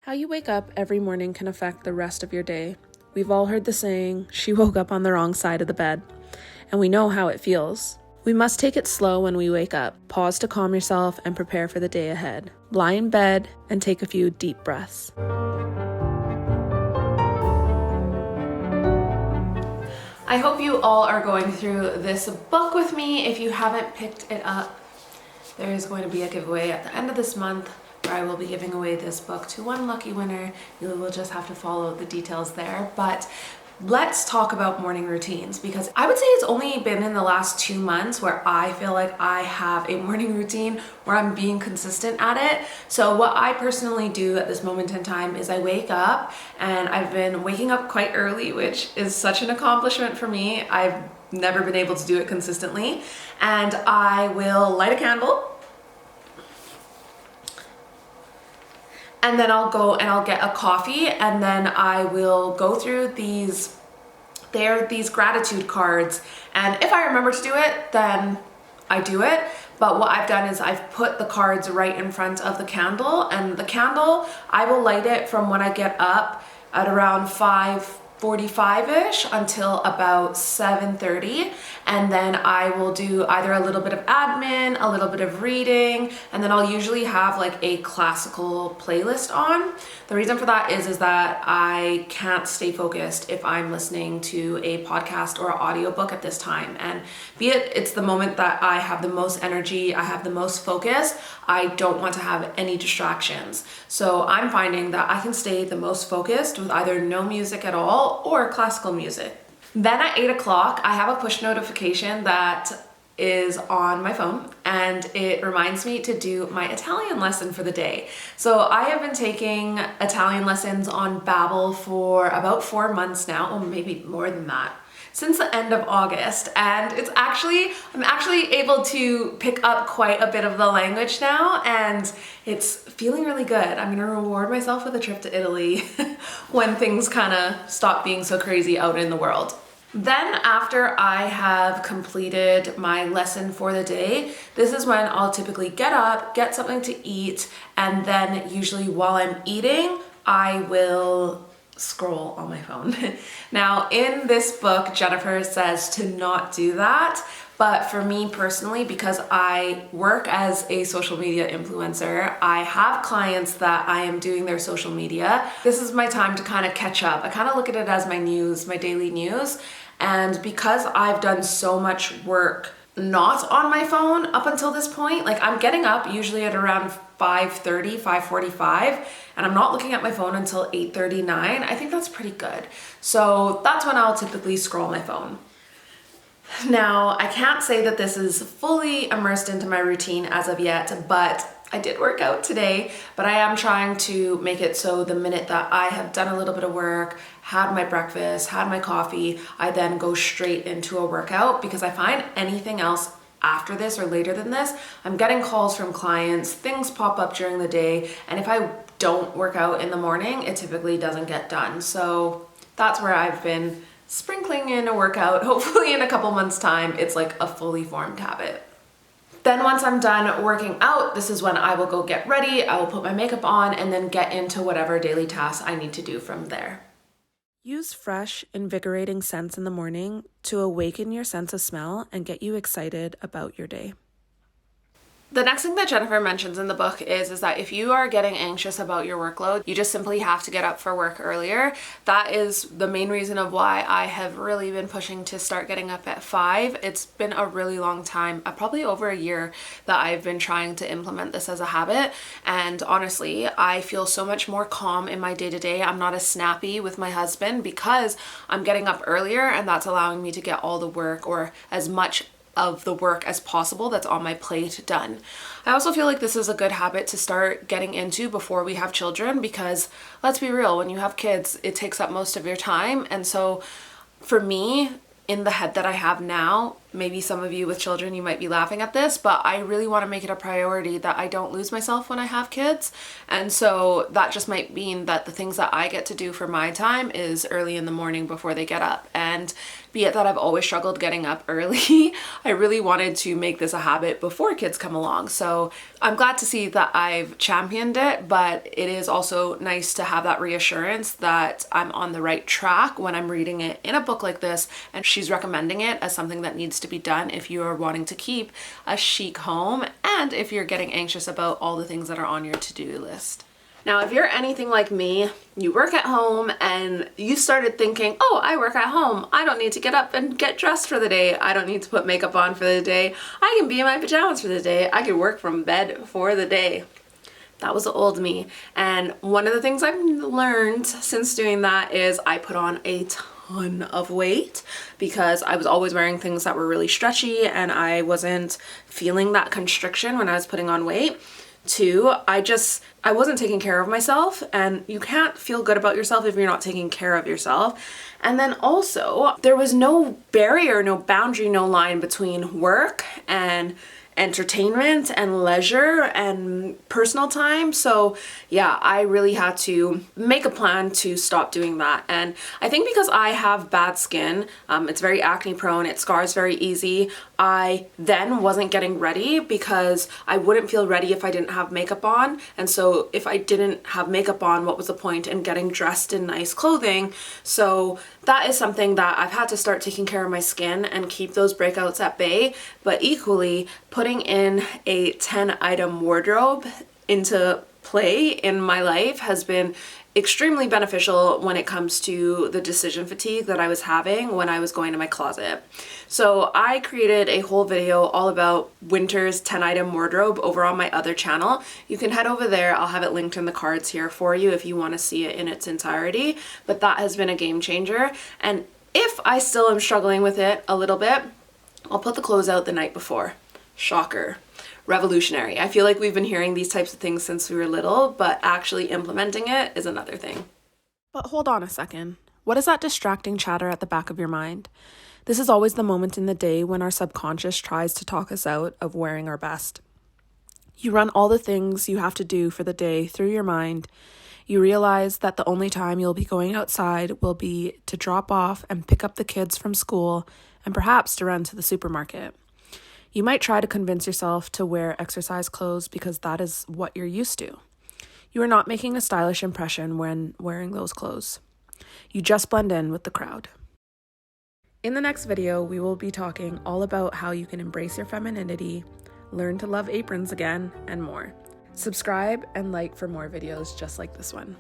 How you wake up every morning can affect the rest of your day. We've all heard the saying, she woke up on the wrong side of the bed, and we know how it feels. We must take it slow when we wake up, pause to calm yourself and prepare for the day ahead. Lie in bed and take a few deep breaths. I hope you all are going through this book with me. If you haven't picked it up, there is going to be a giveaway at the end of this month where I will be giving away this book to one lucky winner. You will just have to follow the details there. But let's talk about morning routines, because I would say it's only been in the last 2 months where I feel like I have a morning routine where I'm being consistent at it. So what I personally do at this moment in time is I wake up, and I've been waking up quite early, which is such an accomplishment for me. I've never been able to do it consistently. And I will light a candle, and then I'll go and I'll get a coffee, and then I will go through these gratitude cards, and if I remember to do it, then I do it. But what I've done is I've put the cards right in front of the candle, and the candle, I will light it from when I get up at around 5:45-ish until about 7:30, and then I will do either a little bit of admin, a little bit of reading, and then I'll usually have like a classical playlist on. The reason for that is that I can't stay focused if I'm listening to a podcast or audiobook at this time, and be it it's the moment that I have the most energy, I have the most focus, I don't want to have any distractions. So I'm finding that I can stay the most focused with either no music at all or classical music. Then at 8 o'clock, I have a push notification that is on my phone, and it reminds me to do my Italian lesson for the day. So I have been taking Italian lessons on Babbel for about 4 months now, or maybe more than that, since the end of August, and I'm actually able to pick up quite a bit of the language now, and it's feeling really good. I'm gonna reward myself with a trip to Italy when things kind of stop being so crazy out in the world. Then after I have completed my lesson for the day, this is when I'll typically get up, get something to eat, and then usually while I'm eating, I will scroll on my phone. Now, in this book, Jennifer says to not do that, but for me personally, because I work as a social media influencer, I have clients that I am doing their social media. This is my time to kind of catch up. I kind of look at it as my news, my daily news. And because I've done so much work not on my phone up until this point, like I'm getting up usually at around 5:30, 5:45, and I'm not looking at my phone until 8:39. I think that's pretty good. So that's when I'll typically scroll my phone. Now, I can't say that this is fully immersed into my routine as of yet, but I did work out today, but I am trying to make it so the minute that I have done a little bit of work, had my breakfast, had my coffee, I then go straight into a workout, because I find anything else after this or later than this, I'm getting calls from clients, things pop up during the day, and if I don't work out in the morning, it typically doesn't get done. So that's where I've been sprinkling in a workout. Hopefully in a couple months' time, it's like a fully formed habit. Then once I'm done working out, this is when I will go get ready, I will put my makeup on, and then get into whatever daily tasks I need to do from there. Use fresh, invigorating scents in the morning to awaken your sense of smell and get you excited about your day. The next thing that Jennifer mentions in the book is that if you are getting anxious about your workload, you just simply have to get up for work earlier. That is the main reason of why I have really been pushing to start getting up at 5. It's been a really long time, probably over a year, that I've been trying to implement this as a habit. And honestly, I feel so much more calm in my day-to-day. I'm not as snappy with my husband because I'm getting up earlier, and that's allowing me to get all the work, or as much of the work as possible that's on my plate, done. I also feel like this is a good habit to start getting into before we have children, because let's be real, when you have kids, it takes up most of your time. And so for me, in the head that I have now, maybe some of you with children, you might be laughing at this, but I really want to make it a priority that I don't lose myself when I have kids. And so that just might mean that the things that I get to do for my time is early in the morning before they get up. And be it that I've always struggled getting up early, I really wanted to make this a habit before kids come along. So I'm glad to see that I've championed it, but it is also nice to have that reassurance that I'm on the right track when I'm reading it in a book like this, and she's recommending it as something that needs to be done if you are wanting to keep a chic home and if you're getting anxious about all the things that are on your to-do list. Now, if you're anything like me, you work at home and you started thinking, oh, I work at home. I don't need to get up and get dressed for the day. I don't need to put makeup on for the day. I can be in my pajamas for the day. I can work from bed for the day. That was the old me. And one of the things I've learned since doing that is I put on a ton of weight because I was always wearing things that were really stretchy and I wasn't feeling that constriction when I was putting on weight. Two, I wasn't taking care of myself, and you can't feel good about yourself if you're not taking care of yourself. And then also, there was no barrier, no boundary, no line between work and entertainment and leisure and personal time. So yeah, I really had to make a plan to stop doing that. And I think because I have bad skin, it's very acne prone, it scars very easy. I then wasn't getting ready because I wouldn't feel ready if I didn't have makeup on. And so if I didn't have makeup on, what was the point in getting dressed in nice clothing? So that is something that I've had to start taking care of my skin and keep those breakouts at bay. But equally, putting in a 10-item wardrobe into play in my life has been extremely beneficial when it comes to the decision fatigue that I was having when I was going to my closet. So I created a whole video all about winter's 10-item wardrobe over on my other channel. You can head over there. I'll have it linked in the cards here for you if you want to see it in its entirety. But that has been a game changer. And if I still am struggling with it a little bit, I'll put the clothes out the night before. Shocker. Revolutionary. I feel like we've been hearing these types of things since we were little, but actually implementing it is another thing. But hold on a second. What is that distracting chatter at the back of your mind? This is always the moment in the day when our subconscious tries to talk us out of wearing our best. You run all the things you have to do for the day through your mind. You realize that the only time you'll be going outside will be to drop off and pick up the kids from school and perhaps to run to the supermarket. You might try to convince yourself to wear exercise clothes because that is what you're used to. You are not making a stylish impression when wearing those clothes. You just blend in with the crowd. In the next video, we will be talking all about how you can embrace your femininity, learn to love aprons again, and more. Subscribe and like for more videos just like this one.